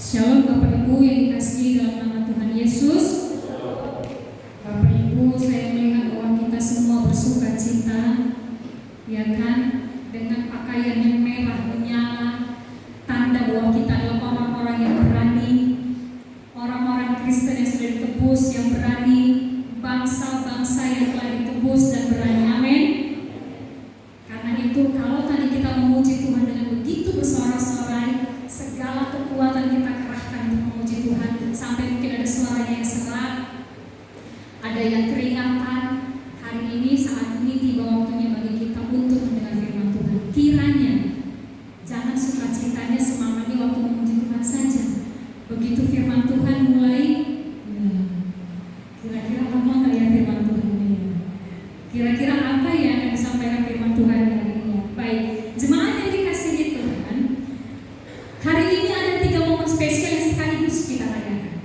Shalom Bapak Ibu yang dikasihi dalam nama Tuhan Yesus. Bapak Ibu, saya melihat bahwa kita semua bersuka cita, ya kan, dengan pakaian yang merah menyala, tanda bahwa kita adalah orang-orang yang berani, orang-orang Kristen yang sudah ditebus, yang berani, bangsa-bangsa yang telah ditebus dan berani. Amin. Karena itu kalau tadi kita memuji Tuhan dengan begitu bersorak-sorai, segala kekuatan kita kerahkan untuk memuji Tuhan, sampai mungkin ada suaranya yang serak, ada yang keringatan. Hari ini, saat ini tiba waktunya bagi kita untuk mendengar firman Tuhan. Kiranya jangan sukacitanya, semangatnya waktu memuji Tuhan saja. Begitu firman Tuhan mulai, kira-kira apa nggak ya firman Tuhan ini? Kira-kira apa yang akan disampaikan firman Tuhan hari ini? Baik, jemaat yang dikasihi Tuhan, hari ini ada 3 momen spesial yang sekaligus kita rayakan.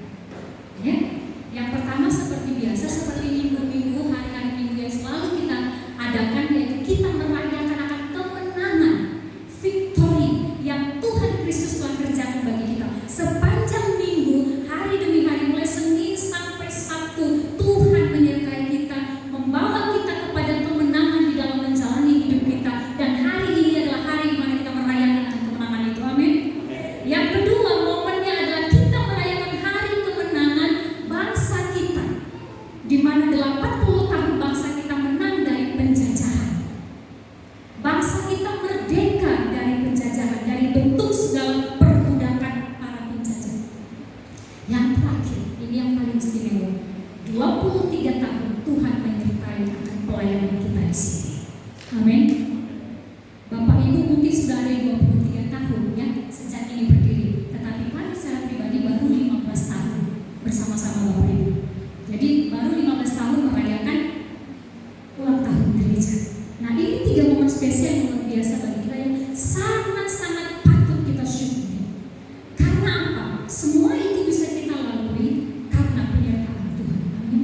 Ya, yang pertama seperti biasa, seperti minggu-minggu, hari-hari minggu yang selalu kita adakan, yaitu kita merayakan akan kemenangan, victory yang Tuhan Kristus telah kerjakan bagi kita. Sepanjang minggu, hari demi hari, mulai Senin sampai Sabtu, Tuhan menyertai kita, membawa kita kepada kemenangan di dalam menjalani hidup kita. Dan hari ini adalah hari di mana kita merayakan kemenangan itu. Amin. Yang kedua, momennya adalah kita merayakan hari kemenangan bangsa kita, di mana 80 tahun bangsa kita menang dari penjajahan. Bangsa kita merdeka dari penjajahan, dari bentuk segala perbudakan para penjajah. Yang terakhir, ini yang paling istimewa, 23 tahun Tuhan menyertai akan pelayanan kita di sini. Amin. Bapak Ibu mungkin sudah ada yang 23 tahun ya sejak ini berdiri, tetapi kami secara pribadi baru 15 tahun bersama-sama Bapak Ibu. Jadi baru 15 tahun merayakan ulang tahun gereja. Nah, ini 3 momen spesial yang luar biasa bagi kita, yang sangat-sangat patut kita syukuri. Karena apa? Semua itu bisa kita lalui karena penyertaan Tuhan. Amin.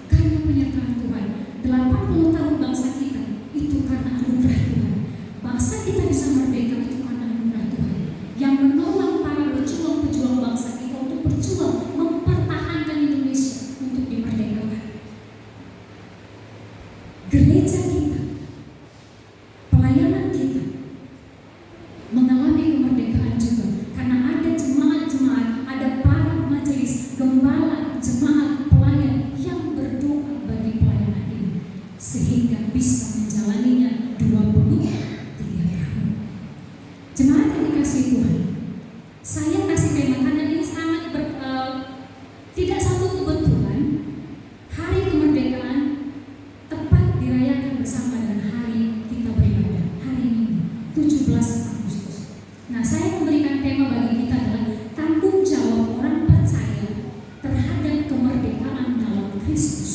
Karena penyertaan Tuhan. 80 tahun bangsa kita itu karena anugerah Tuhan. Bangsa kita bisa merdeka itu karena anugerah Tuhan, yang menolong para pejuang-pejuang bangsa kita untuk berjuang mempertahankan Indonesia untuk dimerdekakan. Gereja kita, pelayanan kita mengalami kemerdekaan juga karena ada jemaat-jemaat, ada para majelis, gembala, jemaat, pelayan yang berdoa bagi pelayanan ini sehingga bisa menjalaninya 23 tahun. Jemaat yang dikasihi Tuhan, saya kasih tema karena ini sangat tidak satu kebetulan hari kemerdekaan tepat dirayakan bersama dengan hari kita beribadah, hari Minggu 17 Agustus. Nah, saya memberikan tema bagi kita adalah tanggung jawab orang percaya terhadap kemerdekaan dalam Kristus.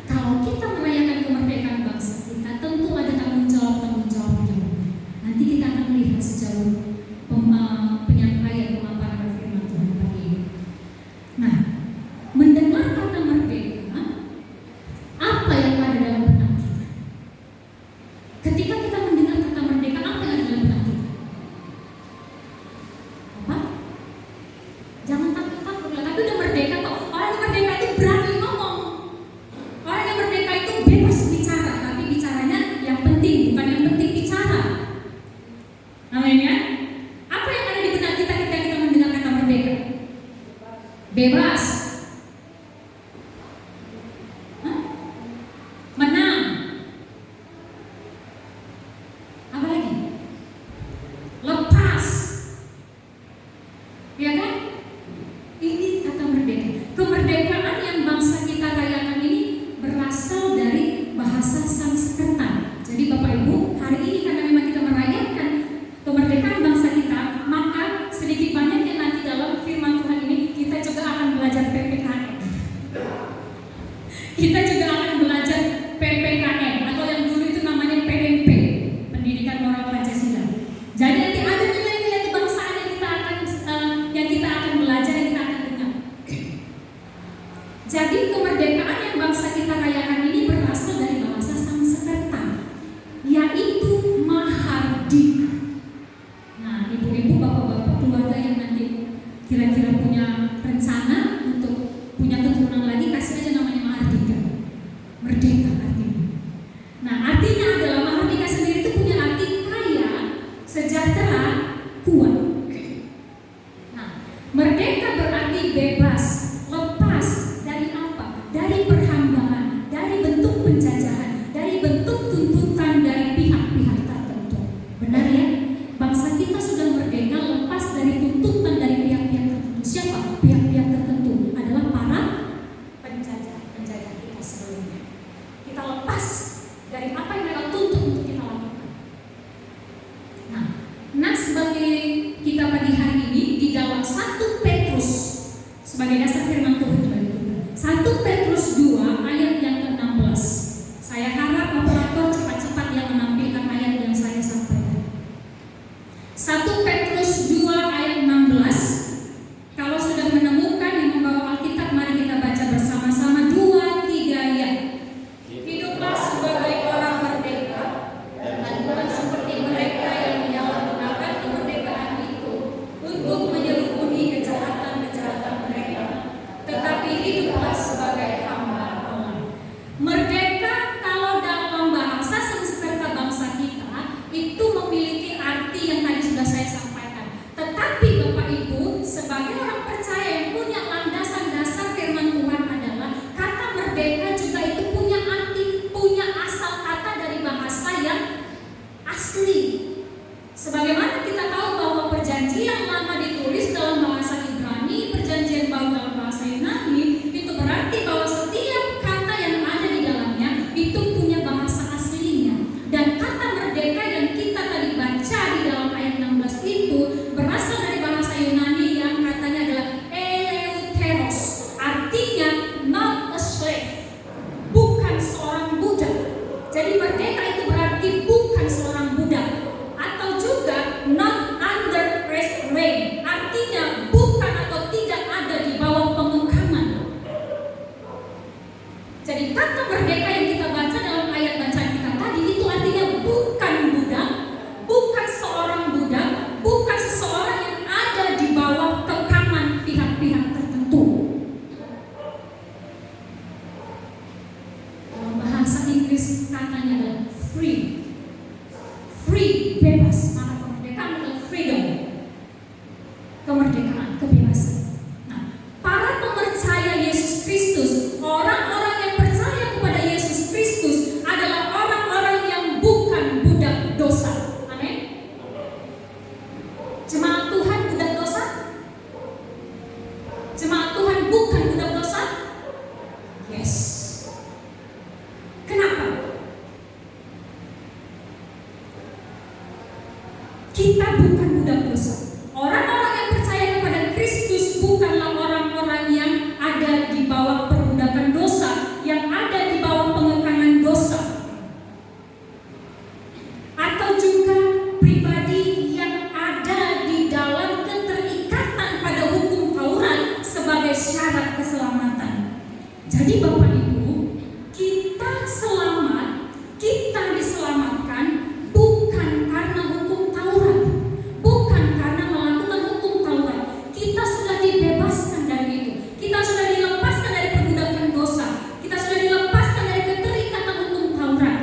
Kalau kita merayakan kemerdekaan bangsa kita, tentu ada tanggung jawab-tanggung-jawabnya. Nanti kita akan melihat sejauh penyampaian pemaparan firman Tuhan pagi ini. Nah, mendengar kata merdeka, apa yang ada dalam benak kita? Ketika kita mendengar kata merdeka, apa yang ada dalam benak kita? Apa? Jangan takut-takut lah, tapi udah merdeka kok. Orang yang merdeka itu berani ngomong. Orang yang merdeka itu bebas bicara, tapi bicaranya yang penting, bukan yang penting bicara. Amin ya? Apa yang ada di benak kita ketika kita mendengar kata merdeka? Bebas. Hah? Menang. Apa lagi? Lepas. Ya kan? Ini kata merdeka. Kemerdekaan yang bangsa kita rayakan ini berasal dari bahasa Sanskerta. Jadi Bapak Ibu, hari ini karena memang kita merayakan kemerdekaan bangsa kita, maka sedikit banyaknya nanti dalam firman Tuhan ini kita juga akan belajar kira-kira punya rencana untuk punya keturunan lagi, kasih aja namanya Mahardika. Merdeka artinya. Nah, artinya adalah Mahardika sendiri itu punya arti kaya, sejahtera, kuat. Nah, merdeka berarti bebas, lepas dari apa? Dari perhambangan, dari bentuk penjajahan, dari bentuk tuntutan dari pihak-pihak tertentu. Benar ya? Bangsa kita sudah merdeka, lepas dari tuntutan dari pihak-pihak tertentu. Siapa? Pihak-pihak tertentu adalah para penjajah kita sebelumnya. Kita lepas dari apa yang mereka tuntut untuk kita lakukan. Nah, sebagai kita pagi hari ini di dalam 1 Petrus sebagai dasar firman Tuhan bagi kita. 1 Petrus 2 ayat yang ke-16. Saya harap operator cepat-cepat yang menampilkan ayat yang saya sampaikan. 1 Petrus 2 ayat 16. Kalau sudah menemukan yang membawa Alkitab, mari kita baca bersama-sama 2-3 ya. Hiduplah sebagai orang merdeka dan bukan seperti mereka yang menyalahgunakan kemerdekaan itu untuk menyeluruhi kejahatan-kejahatan mereka, tetapi hiduplah sebagai hamba Allah. Merdeka kalau dalam bahasa Sanskerta bangsa kita itu memiliki arti yang tadi sudah saya sampaikan. Tetapi Bapak Ibu, sebagai orang percaya yang punya landasan dasar firman Tuhan adalah kata merdeka juga itu punya arti, punya asal kata dari bahasa yang asli. Sebagaimana kita tahu bahwa perjanjian lama ditulis dalam bahasa Ibrani, perjanjian baru dalam bahasa Yunani, itu berarti bahwa setiap kata yang ada di dalamnya itu punya bahasa aslinya. Dan kata merdeka yang kita tadi baca di dalam ayat 16 itu berasal dari bahasa Yunani yang katanya adalah eleutheros, artinya not a slave, bukan seorang budak. Jadi merdeka itu berarti bukan seorang budak. Atau juga not under restraint, artinya bukan atau tidak ada di bawah pengekaman. Jadi kata merdeka yang kita baca dalam ayat bacaan kita tadi itu artinya bukan budak, bukan seorang budak, bukan seseorang yang ada di bawah kekaman pihak-pihak tertentu. Dalam bahasa Inggris katanya adalah free. Free, bebas. Maka kemerdekaan adalah freedom. Kemerdekaan, kebebasan. Nah, para pemercaya Yesus Kristus, orang-orang yang percaya kepada Yesus Kristus adalah orang-orang yang bukan budak dosa. Amin. Jemaat Tuhan budak dosa? Jemaat Tuhan bukan budak dosa? Yes. Kenapa? Kita bukan budak dosa. Orang-orang yang percaya kepada Kristus bukanlah orang-orang yang ada di bawah perbudakan dosa, yang ada di bawah pengekaman dosa, atau juga pribadi yang ada di dalam keterikatan pada hukum Taurat sebagai syarat keselamatan. Jadi Bapak Ibu, kita selamat, kita diselamatkan bukan karena hukum Taurat, bukan karena melakukan hukum Taurat. Kita sudah dibebaskan dari itu. Kita sudah dilepaskan dari perbudakan dosa. Kita sudah dilepaskan dari keterikatan hukum Taurat.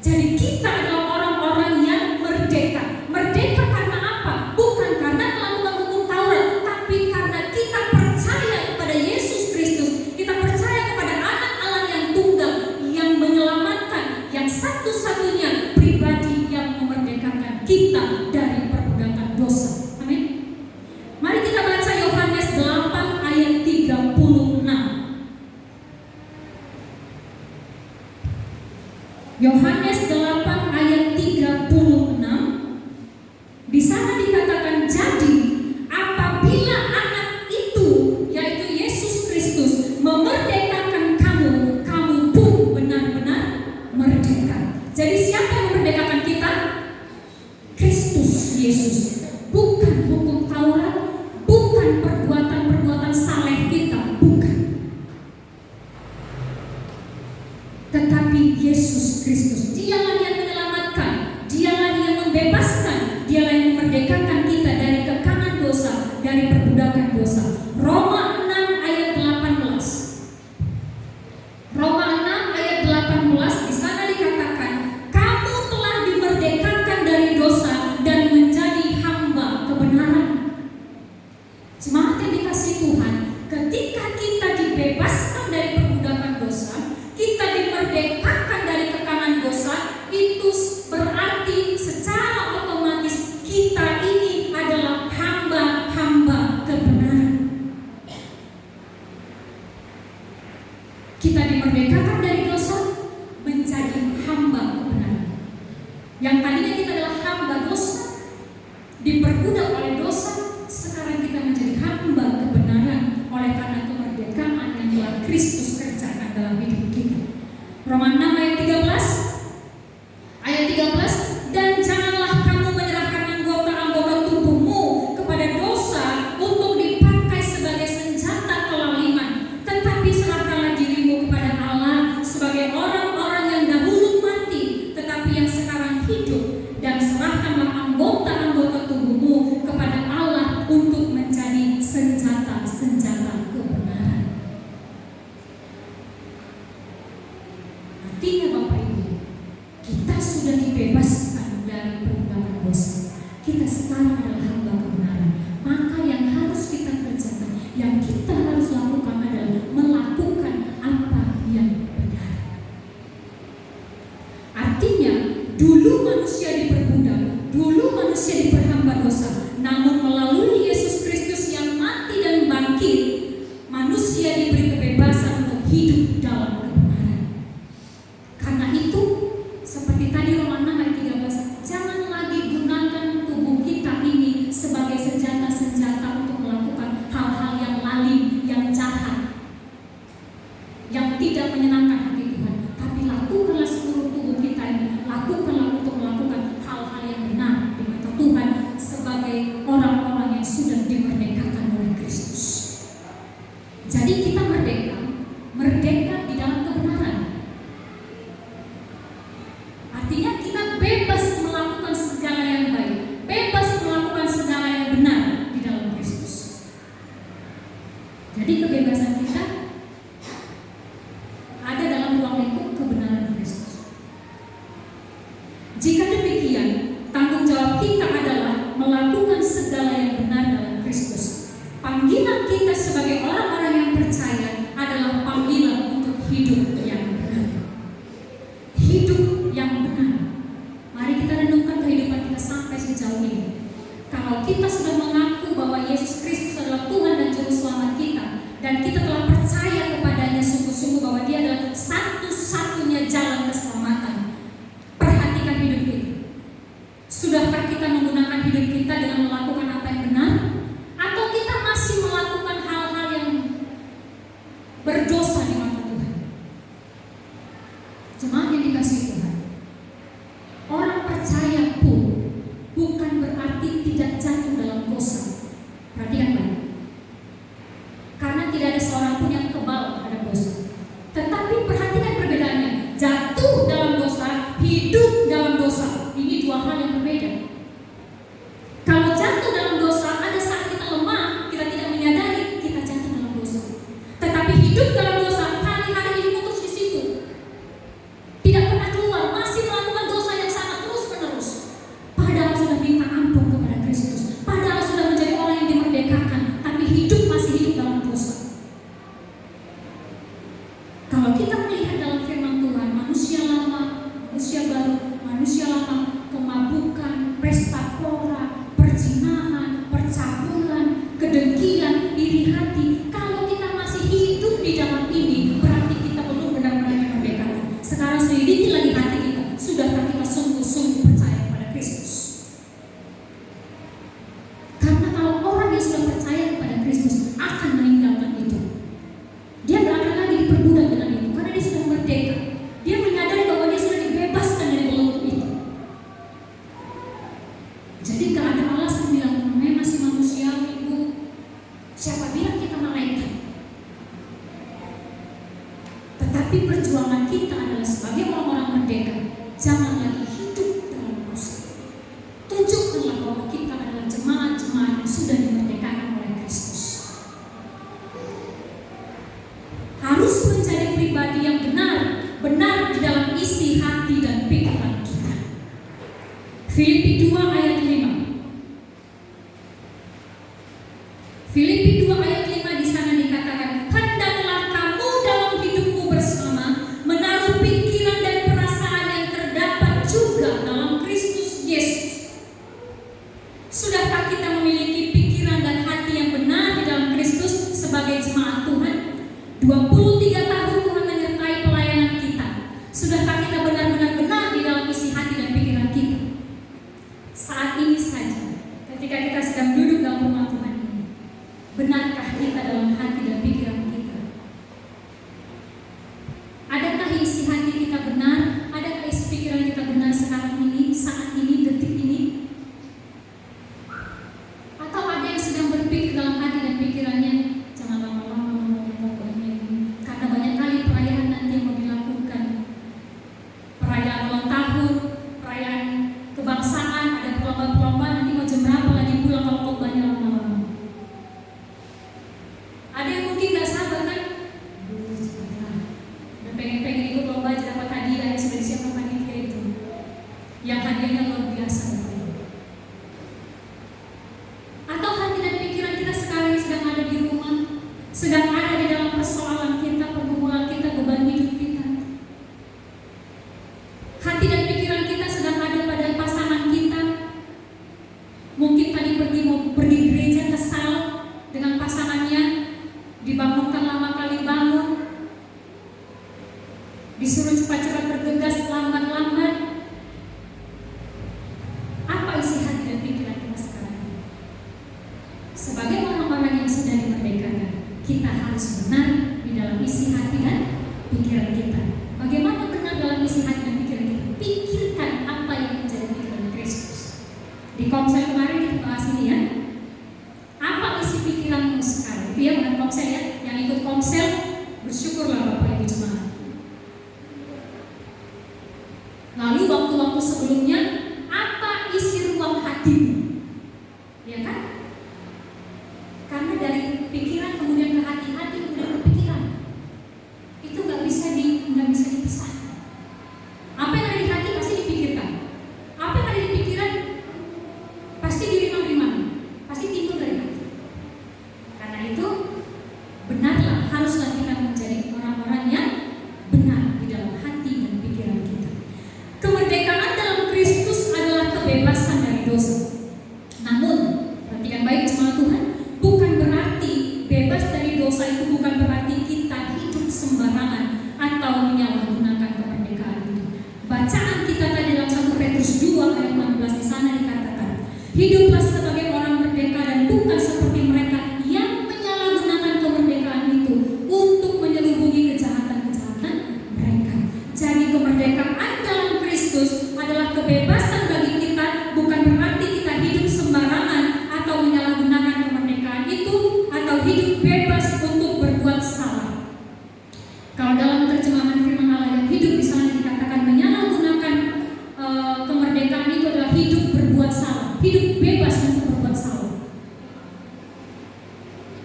Jadi kita adalah orang-orang yang merdeka. Merdeka karena apa? Bukan karena melakukan hukum Taurat, tapi karena kita percaya kepada Yesus Kristus. Kita percaya kepada Anak Allah yang tunggal, yang menyelamatkan, yang satu-satunya pribadi yang memerdekakan kita dari perbudakan dosa. Amin. Mari kita baca Yohanes 8 ayat 36. Yohanes 8 ayat 36. Di sana dikatakan, jadi apabila anak itu, yaitu Yesus Kristus, memerdekakan kamu, kamu pun benar-benar merdeka. Jadi siapa yang memerdekakan kita? Kristus Yesus. Bukan hukum Taurat, bukan perbuatan-perbuatan saleh kita, bukan. Tetapi Yesus Kristus, Dialah yang menyelamatkan, Dialah yang membebaskan, Dialah yang memerdekakan kita dari kekaman dosa, dari perbuatan diperbudak oleh dosa, sekarang kita menjadi hamba kebenaran oleh karena kemerdekaan yang telah Kristus kerjakan dalam hidup kita. Roma 6 ayat 13, dan janganlah kamu menyerahkan anggota-anggota tubuhmu kepada dosa untuk dipakai sebagai senjata kelaliman, tetapi serahkanlah dirimu kepada Allah sebagai orang-orang yang dahulu mati tetapi yang sekarang hidup, dan serahkanlah anggota-anggota tubuhmu kepada Allah untuk menjadi senjata-senjata kebenaran. Artinya Bapak Ibu, kita sudah dibebaskan dari perbudakan dosa. Kita sekarang adalah hamba kebenaran. Maka yang harus kita kerjakan, yang kita harus lakukan adalah melakukan apa yang benar. Artinya, dulu manusia diperbudak, dulu manusia diperhamba dosa. Namun melalui Yesus Kristus yang mati dan bangkit, manusia diberi kebebasan untuk hidup dalam kebenaran. Karena itu, seperti tadi Roma 6 ayat 13, jangan lagi gunakan tubuh kita ini sebagai senjata-senjata untuk melakukan hal-hal yang lalim, yang jahat, yang tidak menyenangkan hati Tuhan. Tapi lakukanlah seluruh tubuh kita ini, lakukanlah untuk melakukan hal-hal yang benar di mata Tuhan sebagai orang-orang yang sudah dimerdekakan oleh Kristus. Jadi kita merdeka di dalam kebenaran. Artinya kita bebas melakukan segala yang baik, bebas melakukan segala yang benar di dalam Kristus. Jadi kebebasan kita ada dalam ruang lingkup kebenaran Kristus. Jika demikian, tanggung jawab kita adalah melakukan segala yang benar dalam Kristus. Panggilan kita sebagai orang-orang yang percaya adalah panggilan untuk hidup yang benar. Hidup yang benar. Mari kita renungkan kehidupan kita sampai sejauh ini. Kalau kita sudah mengaku bahwa Yesus Kristus adalah Tuhan dan Juru Selamat kita, dan kita telah percaya kepadanya sungguh-sungguh bahwa Dia adalah satu-satunya jalan keselamatan, perhatikan hidup kita. Sudahkah kita menggunakan hidup kita dengan melakukan apa yang benar? Atau kita masih melakukan hal-hal yang berdosa di mata Tuhan? Jemaat yang dikasihi Tuhan, orang percaya pun bukan berarti tidak jatuh dalam dosa. Perhatikan baik. Karena tidak ada seorang pun yang kebal terhadap dosa. Tetapi perhatikan perbedaannya. Jatuh dalam dosa, hidup dalam dosa. Ini dua hal yang berbeda. Kalau jatuh dalam dosa, ada saat kita lemah, kita tidak menyadari kita jatuh dalam dosa. Tetapi hidup dalam dosa, hari-hari ini putus di situ. Tidak pernah keluar, masih melakukan dosa yang sama terus-menerus. Padahal sudah minta ampun kepada Kristus. Padahal sudah menjadi orang yang dimerdekakan, tapi hidup masih hidup dalam dosa. Kalau kita melihat dalam firman Tuhan, manusia lama, manusia baru, manusia lama, kemabukan, pesta pora, perzinahan, percabulan, kedengkian, iri hati. Kalau kita masih hidup di dalam ini, berarti kita belum benar-benar dimerdekakan. Sekarang selidiki lagi hati kita. Sudahkah kita sungguh-sungguh percaya kepada Kristus? Karena kalau orang yang sudah percaya kepada Kristus akan meninggalkan itu. Dia tidak akan lagi diperbudak dengan itu, karena dia sudah merdeka. Dia menyadari bahwa dia sudah dibebaskan dari belenggu itu. Jadi gak ada alasan bilang, namanya masih manusiawi Bu. Siapa bilang kita malaikat? Tetapi perjuangan kita adalah sebagai orang-orang merdeka. Jangan lagi hidup dalam dosa. Tunjukkanlah bahwa kita adalah jemaat-jemaat yang sudah dimerdekakan oleh Kristus. Harus menjadi pribadi yang benar di dalam isi hati dan pikiran kita. Filipi 2 ayat 5. Filipi 2 ayat 5 di sana dikatakan, hendaklah kamu dalam hidupmu bersama menaruh pikiran dan perasaan yang terdapat juga dalam Kristus Yesus. Sudahkah kita memiliki pikiran dan hati yang benar di dalam Kristus sebagai jemaat Tuhan? 23 tahun Tuhan menyertai pelayanan kita. Sudahkah kita benar-benar benar di dalam isi hati dan pikiran kita? Saat ini saja, ketika kita sedang duduk dalam rumah Tuhan ini, benarkah kita dalam hati dan pikiran kita? Adakah isi hati kita benar? Adakah isi pikiran kita benar sekarang ini, saat ini, detik ini? Atau ada yang sedang berpikir dalam hati dan pikirannya, jangan lama-lama ngomongin pokoknya ini, karena banyak kali perayaan nanti yang mau dilakukan, perayaan ulang tahun, perayaan kebangsaan, ada perlombaan-perlombaan, nanti mau jam berapa lagi pulang kalau khotbahnya lama-lama. Ada yang mungkin gak sabar kan? Cepatlah, udah pengen-pengen ikut lomba aja dapat hadiah yang sudah disiapkan panitia itu, yang hadiahnya luar biasa. Atau hati dan pikiran kita sekarang sedang ada di rumah, sedang ada di dalam persoalan kita, pergumulan kita, beban hidup kita. Hati dan pikiran kita sedang ada pada pasangan kita. Mungkin tadi pergi gereja kesal dengan pasangannya, dibangunkan lama kali bangun, disuruh cepat-cepat bergegas, lambat-lambat. Apa isi hati dan pikiran kita sekarang? Sebagai orang-orang yang sudah dimerdekakan, kita harus benar di dalam isi hati dan pikiran kita. Bagaimana benar dalam isi hati dan pikiran kita? Pikirkan apa yang menjadi pikiran Kristus. Di komsel kemarin kita bahas ini ya. Apa isi pikiranmu sekarang? Itu ya, bukan komsel ya. Yang ikut komsel, bersyukurlah Bapak Ibu Jemaat. Lalu waktu-waktu sebelumnya, apa isi ruang hatimu? Ya kan? Karena dari pikiran kemudian ke hati, hati kemudian ke pikiran. Itu nggak bisa dipisahkan. Apa yang ada di hati pasti dipikirkan. Apa yang ada di pikiran pasti dirimang-rimang, pasti timbul dari hati. Karena itu benarlah, haruslah kita menjadi orang-orang yang benar di dalam hati dan pikiran kita. Kemerdekaan dalam Kristus adalah kebebasan dari dosa. Namun, perhatikan baik jemaat Tuhan, bukan berarti bebas dari dosa itu bukan berarti kita hidup sembarangan atau menyalahgunakan kemerdekaan itu. Bacaan kita tadi dalam 1 Petrus 2 ayat 16 di sana dikatakan, hiduplah sebagai orang merdeka dan bukan seperti mereka yang menyalahgunakan kemerdekaan itu untuk menyelubungi kejahatan-kejahatan mereka. Jadi kemerdekaan dalam Kristus adalah kebebasan bagi kita, bukan berarti kita hidup sembarangan atau menyalahgunakan kemerdekaan itu atau hidup bebas untuk berbuat salah. Kalau dalam terjemahan firman Allah yang hidup di sana dikatakan menyalahgunakan kemerdekaan itu adalah hidup berbuat salah, hidup bebas untuk berbuat salah,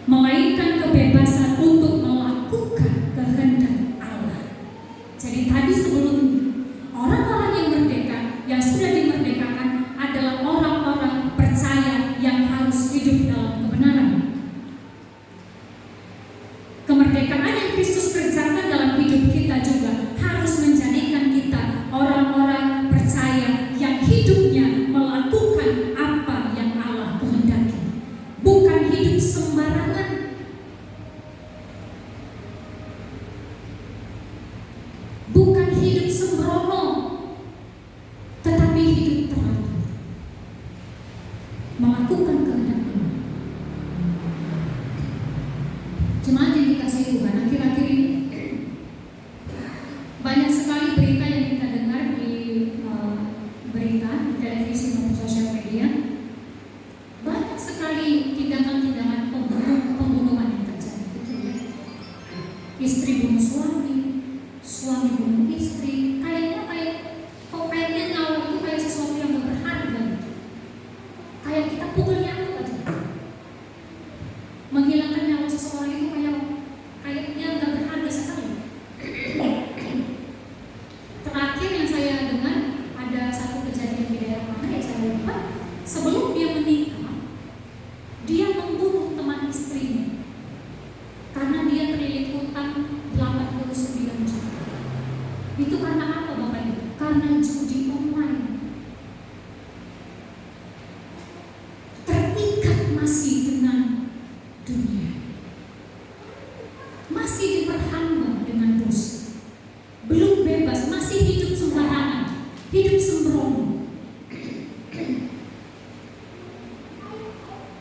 melainkan kebebasan untuk melakukan kehendak Allah. Jadi tadi sebelumnya, orang-orang yang merdeka, yang sudah dimerdekakan adalah orang-orang percaya yang harus hidup dalam kebenaran. Kemerdekaan yang Kristus kerjakan dalam hidup kita juga harus menjadikan kita orang-orang percaya yang hidupnya melakukan apa yang Allah kehendaki. Bukan hidup sembarangan. Bukan hidup sembrono, tetapi hidup teratur, melakukan kehendak Allah. Jemaat yang dikasihi Tuhan, akhir-akhir ini banyak sekali berita yang kita dengar di berita, di televisi maupun sosial media. Banyak sekali tindakan-tindakan pembunuhan yang terjadi. Betul ya? Istri bunuh suami, suami bunuh istri. Kayaknya nyawa itu kayak sesuatu yang gak berharga. Kayak kita pukul nyamuk aja. Menghilangkan nyawa seseorang itu kayaknya gak berharga sekali. Terakhir yang saya dengar, ada satu kejadian di daerah mana yang saya lupa. Sebelum dia menikah, dia membunuh teman istrinya karena dia terlilit hutang 89 juta. Itu karena apa Bapak Ibu? Karena judi online. Terikat masih dengan dunia, masih diperhamba dengan dosa, belum bebas, masih hidup sembarangan, hidup sembrono.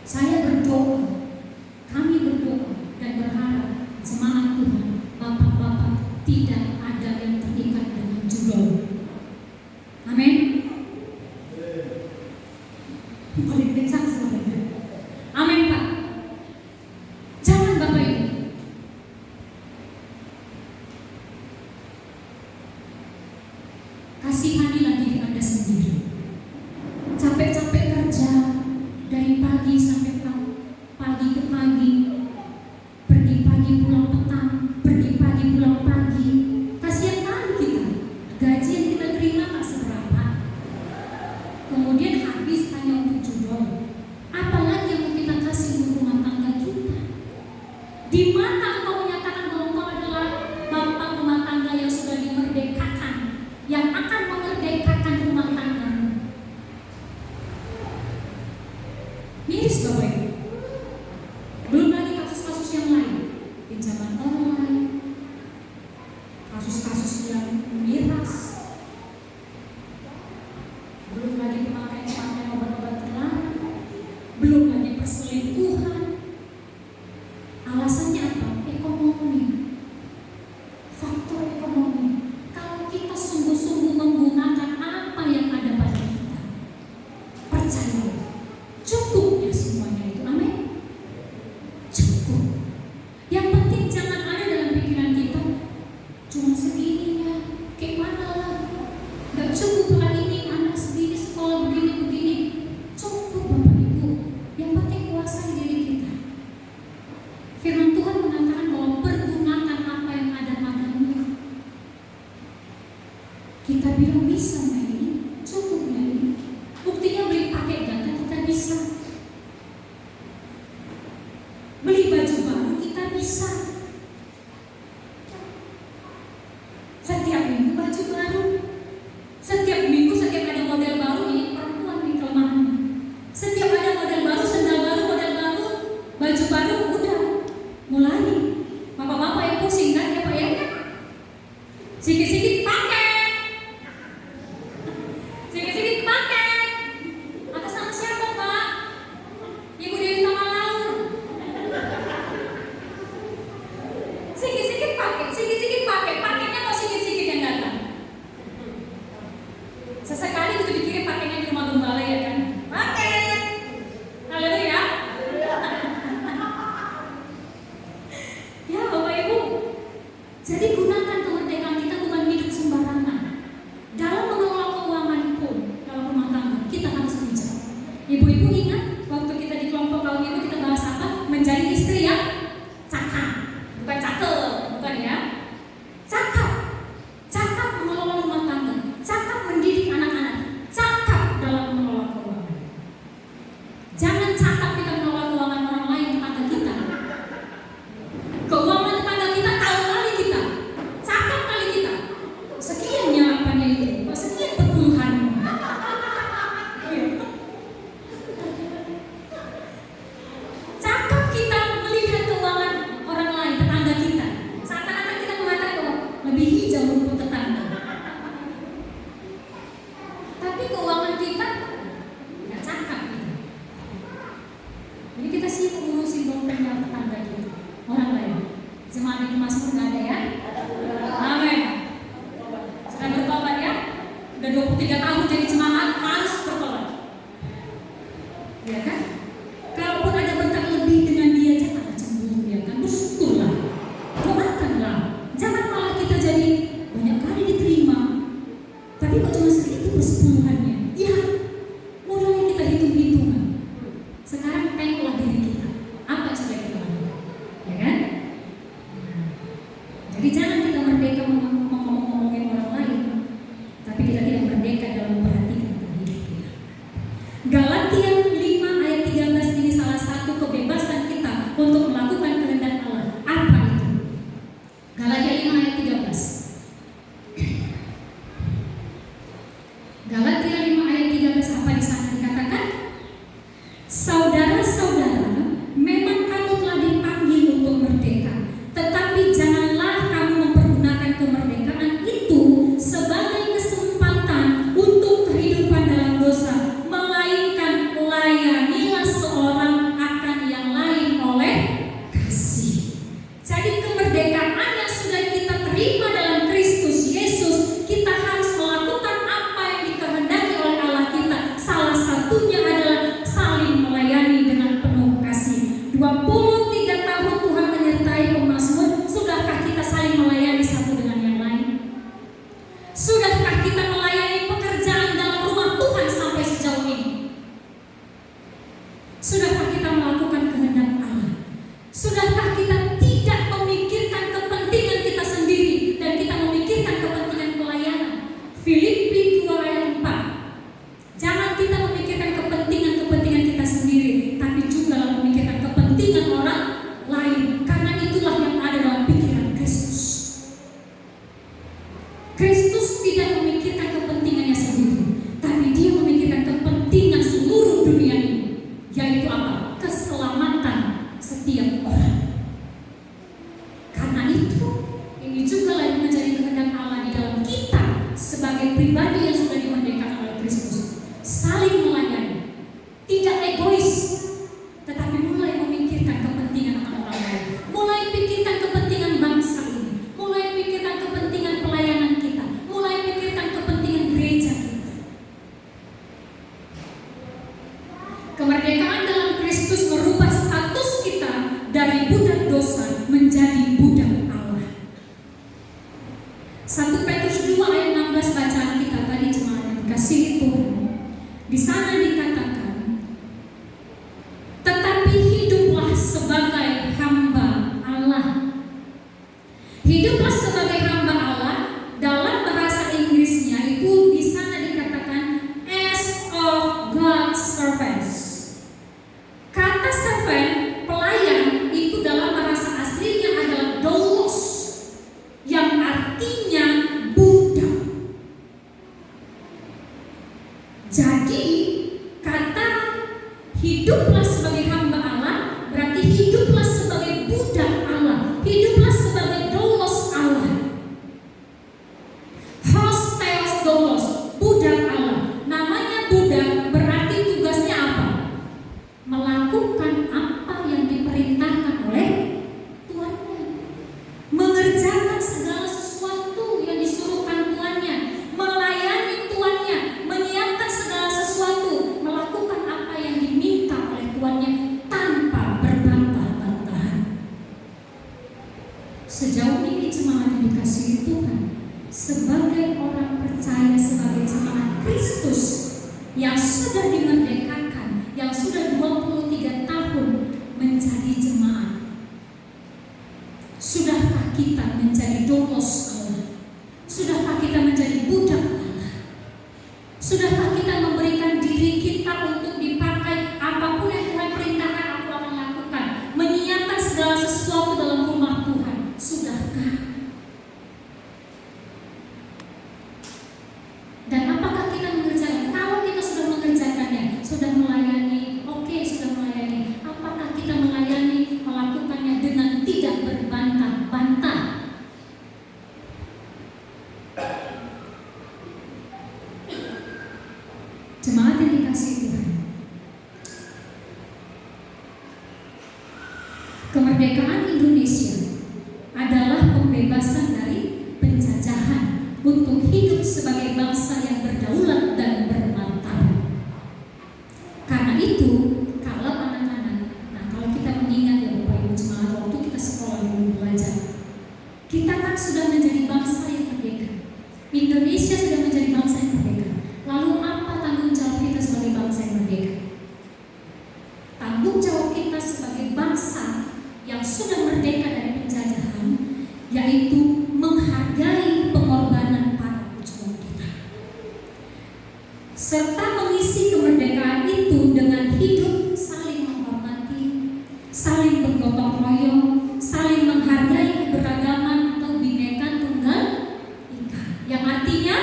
Saya berdoa, kami berdoa dan berharap semangat Tuhan, bapak-bapak tidak ada yang terikat dengan judul. Amin. Paling kencang suaranya. Amin Pak. Jangan Bapak Ibu. Kasihanilah diri Anda sendiri. Capek-capek kerja dari pagi sampai pagi ke pagi, pergi pagi pulang petang, pergi pagi pulang pagi. Kasihan kali kita. Gaji yang kita terima tak seberapa. Kemudian habis hanya untuk judul. Apalagi yang mau kita kasih untuk rumah tangga kita? Di mana engkau menyatakan bahwa engkau adalah bapak rumah tangga yang sudah dimerdekakan, yang akan memerdekakan rumah tanggamu? Miris Bapak Ibu. Belum lagi kasus-kasus yang lain, pinjaman online, kasus-kasus yang miras, belum lagi pemakaian obat-obat terlarang, belum lagi perselingkuhan. Alasannya apa? Ekonomi. Faktor ekonomi. Kalau kita sungguh-sungguh menggunakan apa yang ada pada kita, percaya cukup ya semuanya itu. Amin. Cukup. Yang penting jangan ada dalam pikiran kita cuma segini ya, kayak mana lah, gak cukup lah ini, anak segini sekolah begini-begini. Cukup Bapak Ibu. Yang penting kuasai diri kita. Firman Tuhan mengatakan bahwa pergunakan apa yang ada padamu. Kita bilang bisa nggak ini? Cukup nggak ini? Buktinya beli pakai data kita bisa. Beli baju baru kita bisa. Setiap minggu baju baru. Setiap minggu setiap ada model baru, ini perempuan nih kelemahannya. Setiap ada model baru, sandal baru, model baru, baju baru, udah mulai. Bapak-bapak yang pusing kan ya Pak ya? Sikit-sikit pakai. Sikit-sikit pakai. Atas nama siapa Pak? Ibu Dewi Tamalau. Sikit-sikit pakai, sikit-sikit pakai. Pakainya kok sikit-sikit yang datang. Sesekali itu dikirim pakainya di rumah gembala ya kan? Pakai. Haleluya. Ya Bapak Ibu. Jadi gunakan kemerdekaan kita bukan hidup sembarangan. Dalam mengelola keuangan pun dalam rumah tangga kita harus bijak. Ibu-ibu ingat waktu kita di kelompok kaum ibu kita bahas apa? Menjadi istri yang cakap, bukan cakep, bukan ya? Cakap, cakap mengelola rumah tangga, cakap mendidik anak-anak, cakap dalam mengelola keuangan. Jangan cakap kita mengelola keuangan orang lain tetangga kita. Keuangan tetangga kita tahu kali kita, cakap kali kita. Sekian nyarapannya itu, sekian perpuluhan. Cakap kita melihat keuangan orang lain, tetangga kita. Seakan-akan kita mengatakan bahwa lebih hijau rumput tetangga. Tapi keuangan kita nggak cakap gitu. Jadi kita sih mengurusin dompetnya tetangga gitu, orang lain. Jemaat di Mazmur nggak ada ya? Amin. Sudah bertobat ya? Udah 23 tahun jadi jemaat harus bertobat. Ya kan? Kalaupun ada berkat lebih dengan dia, jangan cemburu ya kan? Bersyukurlah, doakanlah. Jangan malah kita jadi banyak kali diterima, tapi kok cuma segitu persepuluhannya. Ya, mulai kita hitung-hitungan. Sekarang tengoklah diri kita, apa yang sudah kita lakukan, ya kan? Jadi jangan kita merdeka kita melakukan kehendak Allah? Sudahkah kita tidak memikirkan kepentingan kita sendiri dan kita memikirkan kepentingan pelayanan? Filipi 2 ayat 4. Jangan kita memikirkan kepentingan kita sendiri, tapi juga memikirkan kepentingan orang lain, karena itulah yang ada dalam pikiran Kristus. Kristus tidak memikirkan kepentingannya sendiri, tapi dia memikirkan kepentingan seluruh dunia ini, yaitu apa? Keselamatan setiap orang. Karena itu, ini juga yang menjadi kehendak Allah di dalam kita sebagai pribadi yang sudah dimerdekakan oleh Kristus. Saling melayani, tidak egois, tetapi mulai memikirkan kepentingan orang lain, mulai pikirkan kepentingan bangsa ini, mulai pikirkan kepentingan pelayanan kita, mulai pikirkan kepentingan gereja kita. Kemerdekaan dalam Kristus merubah status kita dari budak dosa menjadi budak Allah. 1 Petrus 2 ayat 16 bacaan kita tadi, jemaat yang dikasihi Tuhan. Di sana dikatakan, tetapi hiduplah sebagai hamba Allah. Hiduplah sebagai hamba Allah, dalam bahasa Inggrisnya itu di sana dikatakan as of God's servants. Kata servant, pelayan, itu dalam bahasa aslinya adalah doulos, yang artinya budak. Jadi kata hiduplah sebagai hamba Allah berarti hiduplah sebagai budak Allah, hiduplah sebagai doulos Allah. Hosteos doulos, budak Allah. Namanya budak berarti tugasnya apa? Melakukan apa yang diperintahkan oleh tuannya, mengerjakan segala sesuatu yang disuruhkan tuannya, melayani tuannya, menyiapkan segala sesuatu, melakukan apa yang diminta oleh tuannya tanpa berbantah-bantahan. Sejauh ini jemaat yang dikasihi Tuhan, sebagai orang percaya, sebagai jemaat Kristus yang sudah dimerdekakan, yang sudah 23 tahun menjadi jemaat, sudahkah kita menjadi doulos Allah? Sudahkah kita menjadi budak Allah? Sudahkah kita memberikan diri kita untuk dipakai apapun yang Tuhan perintahkan aku akan lakukan, menyiapkan segala sesuatu dalam rumah Tuhan? Sudahkah? Dan apakah kita mengerjakan? Kalau kita sudah mengerjakannya, sudah melayani, oke, sudah melayani, apakah kita melayani, melakukannya dengan tidak berbantah-bantah? Jemaat yang dikasihi Tuhan, kemerdekaan Indonesia adalah pembebasan dari penjajahan untuk hidup sebagai bangsa yang berdaulat dan bermartabat. Karena itu, kalau anak-anak, kalau kita mengingat ya Bapak Ibu jemaat, waktu kita sekolah dulu belajar, kita kan sudah menjadi bangsa yang merdeka. Indonesia sudah menjadi bangsa yang merdeka. Lalu apa tanggung jawab kita sebagai bangsa yang merdeka? Tanggung jawab kita sebagai bangsa yang sudah merdeka dari penjajahan, yaitu menghargai pengorbanan para pejuang kita, serta mengisi kemerdekaan itu dengan hidup saling menghormati, saling bergotong royong, saling menghargai keberagaman atau Bhinneka Tunggal Ika, yang artinya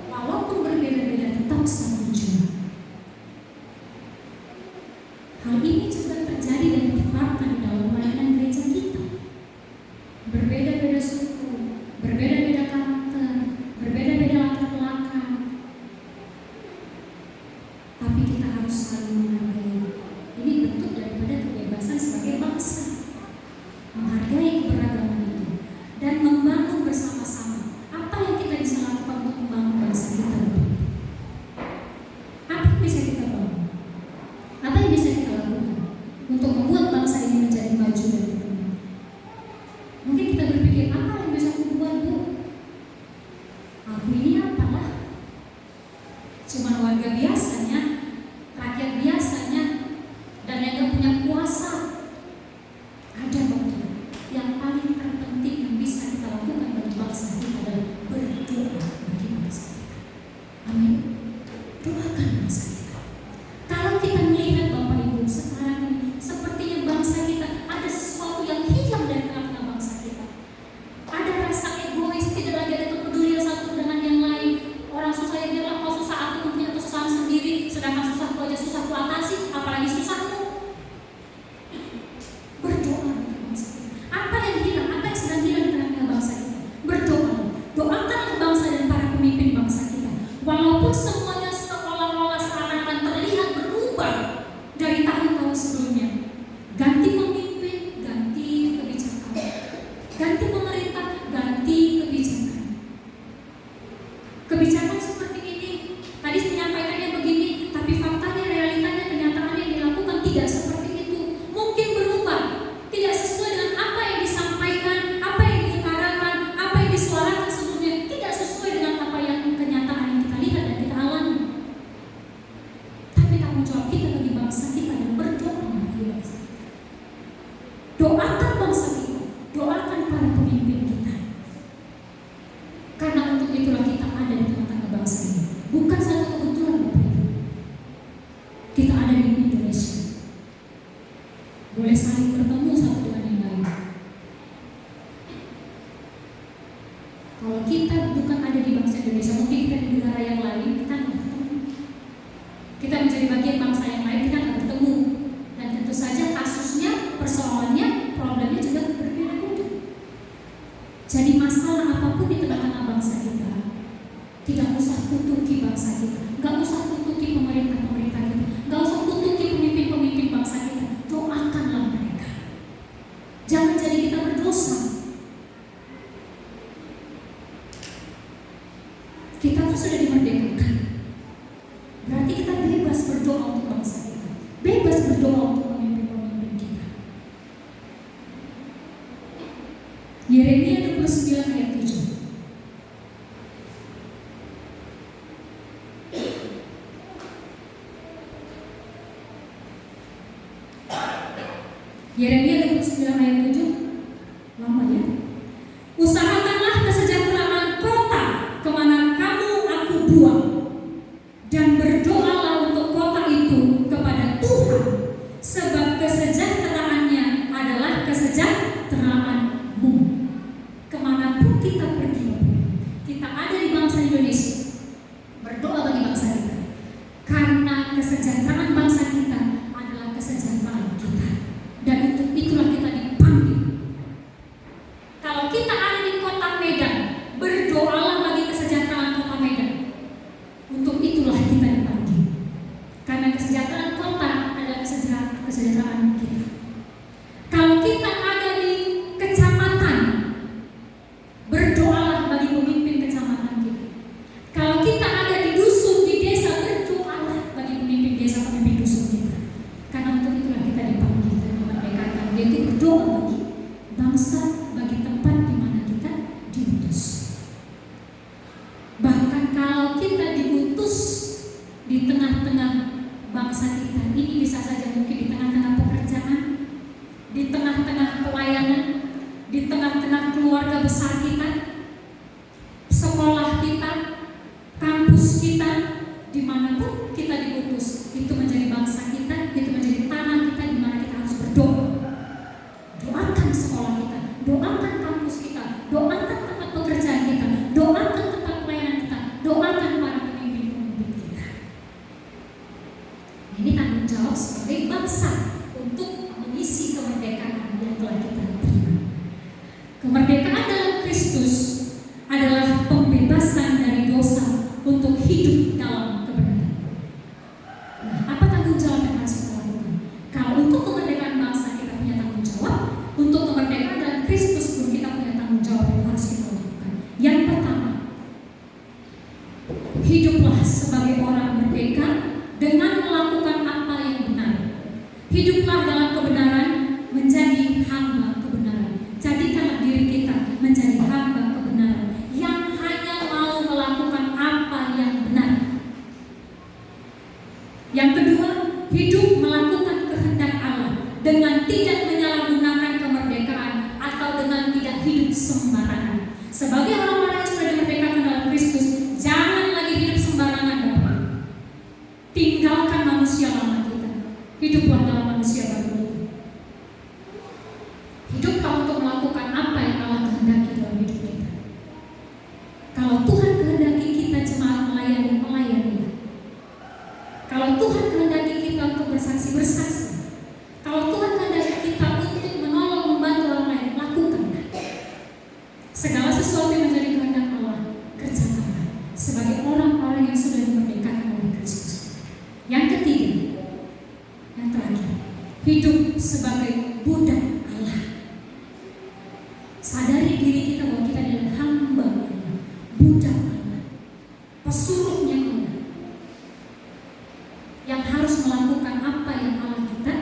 walaupun berbeda-beda tetap sama juang. Hal ini juga terjadi dan diterapkan dalam pelayanan gereja kita. Berbeda-beda suku, berbeda-beda karakter, berbeda-beda latar belakang, tapi kita harus saling menghargai. Ini bentuk daripada kebebasan sebagai bangsa, menghargai keberagaman itu dan membangun bersama-sama. Apa yang kita bisa lakukan untuk membangun bangsa kita? Apa yang bisa kita bangun? Apa yang bisa kita lakukan untuk membuat bangsa ini menjadi maju dan berkembang? Mungkin kita berpikir, apa yang bisa aku buat, Bu? Aku ini apalah? Cuma warga biasanya, rakyat biasanya, dan yang gak punya kuasa. Ada waktu yang paling terpenting yang bisa kita lakukan bagi bangsa kita adalah berdoa bagi bangsa kita. Amin. Doakan bangsa kita. Kalau kita melihat Bapak Ibu sekarang ini, sepertinya bangsa kita ada sesuatu yang hilang dari tengah-tengah bangsa kita. Ada rasa egois, tidak lagi ada kepedulian satu dengan yang lain. Orang susah yang bilang, kalau susah aku punya kesusahan sendiri, sedangkan susahku aja susah ku atasi, apalagi susahmu. Berdoa bagi bangsa kita. Apa yang hilang? Apa yang sedang hilang di tengah-tengah bangsa kita? Berdoa. Doakanlah bangsa dan para pemimpin bangsa kita. Walaupun semuanya seolah-olah seakan-akan terlihat berubah dari tahun-tahun sebelumnya. Ganti pemimpin, ganti kebijakan. Ganti pemerintah, ganti kebijakan. Kebijakan seperti ini, tadi menyampaikannya begini, tapi faktanya, realitanya, kenyataannya yang dilakukan tidak seperti itu. Mungkin berubah, tidak sesuai dengan apa yang disampaikan, apa yang diutarakan, apa yang disuarakan sebelumnya, tidak sesuai dengan apa yang kenyataan yang kita lihat dan kita alami. Tapi tanggung jawab kita bagi bangsa kita dan berdoa bagi bangsa kita. Doakan bangsa kita, doakan para pemimpin kita. Karena untuk itulah kita ada di tengah-tengah bangsa ini. Bukan satu kebetulan Bapak Ibu. Kita ada di Indonesia. Boleh saling bertemu satu dengan yang lain. Kalau kita bukan ada di bangsa Indonesia, mungkin kita di negara yang lain, kita nggak bertemu. Kita menjadi bagian bangsa yang lain, kita nggak bertemu. Dan tentu saja kasusnya, persoalannya, problemnya juga berbeda-beda. Jadi masalah apapun di tengah-tengah bangsa kita, tidak usah kutuki bangsa kita, nggak usah kutuki pemerintah-pemerintah kita, nggak usah kutuki pemimpin-pemimpin bangsa kita. Doakanlah mereka. Jangan jadi kita berdosa. Kita tuh sudah dimerdekakan. Berarti kita bebas berdoa untuk bangsa kita, bebas berdoa untuk pemimpin-pemimpin kita. Yeremia 29 ayat 7. Yeremia 29 ayat 7. Lama ya. Usahakanlah kesejahteraan kota kemana kamu aku buang, dan berdoalah untuk kota itu kepada Tuhan, sebab kesejahteraannya adalah kesejahteraanmu. Kemanapun kita pergi, kita ada di bangsa Indonesia, berdoa bagi bangsa kita, karena kesejahteraan bangsa kita adalah kesejahteraan kita, dan untuk itulah kita dipanggil. Kalau kita ada di kota Medan, berdoalah bagi kesejahteraan kota Medan. Untuk itulah kita dipanggil, karena kesejahteraan kota adalah kesejahteraan kita. Kalau kita ada di kecamatan, berdoalah bagi pemimpin kecamatan kita. Kalau kita ada di dusun, di desa, berdoalah bagi pemimpin desa, pemimpin dusun kita. Karena untuk itulah kita dipanggil dan dimerdekakan, yaitu berdoa bagi bangsa, bagi tempat di mana kita diutus. Bahkan kalau kita diutus di tengah-tengah bangsa kita, ini bisa saja mungkin di tengah-tengah pekerjaan, di tengah-tengah pelayanan, di tengah-tengah keluarga besar kita, sekolah kita, kampus kita, dimanapun kita diutus, itu menjadi bangsa kita, itu menjadi tanah kita di mana kita harus berdoa. Doakan sekolah kita, doakan kampus kita, doakan tempat pekerjaan kita, doakan tempat pelayanan kita, doakan para pemimpin-pemimpin kita. Ini tanggung jawab sebagai bangsa untuk mengisi kemerdekaan yang telah kita terima. Kemerdekaan dalam Kristus adalah pembebasan dari dosa untuk hidup dalam kebenaran. Nah, apa tanggung jawab yang harus kita lakukan? Kalau untuk kemerdekaan bangsa kita punya tanggung jawab, untuk kemerdekaan dalam Kristus pun kita punya tanggung jawab yang harus kita lakukan. Yang pertama, hiduplah sebagai orang merdeka dengan melakukan apa yang benar. Hiduplah dalam kebenaran, menjadi hamba kebenaran. Jadikanlah diri kita menjadi hamba kebenaran yang hanya mau melakukan apa yang benar. Yang kedua, hidup melakukan kehendak Allah dengan tidak menyalahgunakan kemerdekaan atau dengan tidak hidup sembarangan. Sebagai orang-orang yang sudah dimerdekakan dalam Kristus, jangan lagi hidup sembarangan, Bapak. Tinggalkan manusia lama kita, hiduplah dalam manusia baru itu. Hiduplah untuk melakukan apa yang Allah kehendaki dalam hidup kita. Kalau Tuhan kehendaki kita jemaat melayani, melayanilah. Kalau Tuhan kehendaki kita untuk bersaksi, bersaksi. Kalau Tuhan kehendaki kita untuk menolong, membantu orang lain, lakukanlah. Segala sesuatu yang menjadi kehendak Allah, kerjakanlah sebagai orang-orang yang sudah dimerdekakan oleh Kristus. Yang ketiga, yang terakhir, hidup sebagai budak Allah. Sadari diri kita bahwa kita adalah hamba Allah, budak Allah, pesuruhnya Allah, yang harus melakukan apa yang Allah kita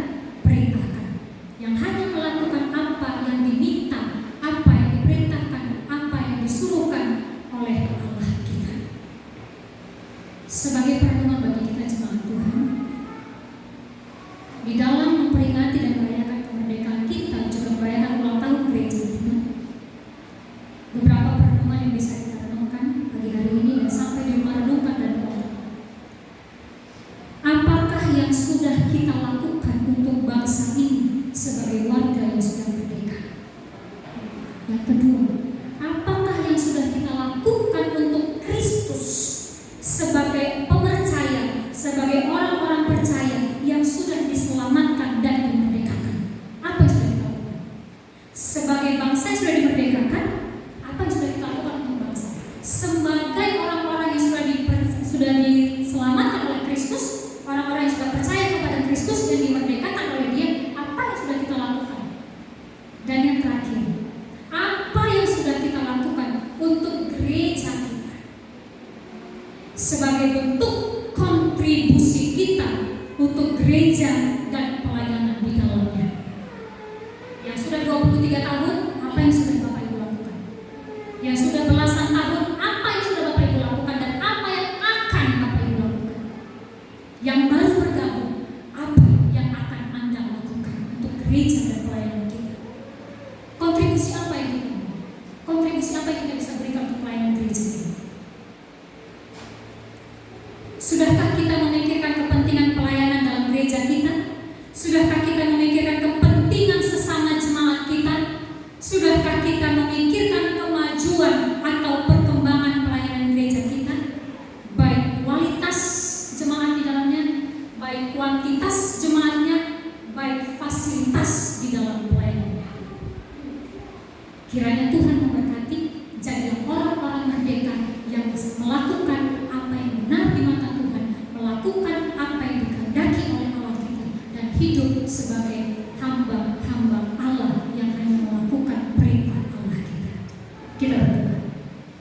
perintahkan, yang hanya melakukan apa yang diminta, apa yang diperintahkan, apa yang disuruhkan oleh Allah kita. Sebagai perenungan bagi kita jemaat Tuhan, di dalam memperingati dan merayakan kemerdekaan kita, juga merayakan ulang tahun gereja kita, beberapa perenungan yang bisa kita renungkan pagi hari ini dan sampai di rumah renungkan dan doa. Apakah yang sudah kita lakukan untuk bangsa ini sebagai warga yang sudah merdeka? Yang kedua, apakah yang sudah kita lakukan untuk Kristus sebagai pemercaya, sebagai orang-orang percaya yang sudah diselamatkan dan dimerdekakan? Apa yang sudah kita lakukan? Sebagai bangsa yang sudah dimerdekakan, apa yang sudah kita lakukan untuk bangsa? Sebagai orang-orang yang sudah diselamatkan oleh Kristus, orang-orang yang sudah percaya kepada Kristus dan dimerdekakan oleh Dia, apa yang sudah kita lakukan? Dan yang terakhir, apa yang sudah kita lakukan untuk gereja kita sebagai bentuk kontribusi kita untuk gereja dan pelayanan di dalamnya? Yang sudah 23 tahun, apa yang sudah Bapak Ibu lakukan? Yang sudah belasan tahun, apa yang sudah Bapak Ibu lakukan dan apa yang akan Bapak Ibu lakukan? Yang baru bergabung, apa yang akan Anda lakukan untuk gereja dan pelayanan kita? Kontribusi apa yang kita mau? Kontribusi apa yang kita bisa berikan untuk pelayanan gereja kita? Sudahkah kita memikirkan kepentingan pelayanan dalam gereja kita? Sudahkah kita memikirkan kepentingan sesama jemaat kita? Sudahkah kita memikirkan kemajuan atau perkembangan pelayanan gereja kita? Baik kualitas jemaat di dalamnya, baik kuantitas jemaatnya, baik fasilitas di dalam pelayanannya. Kiranya Tuhan memberkati, jadilah orang-orang merdeka yang bisa melakukan apa yang benar di mata Tuhan, melakukan apa yang dikehendaki oleh Allah kita, dan hidup sebagai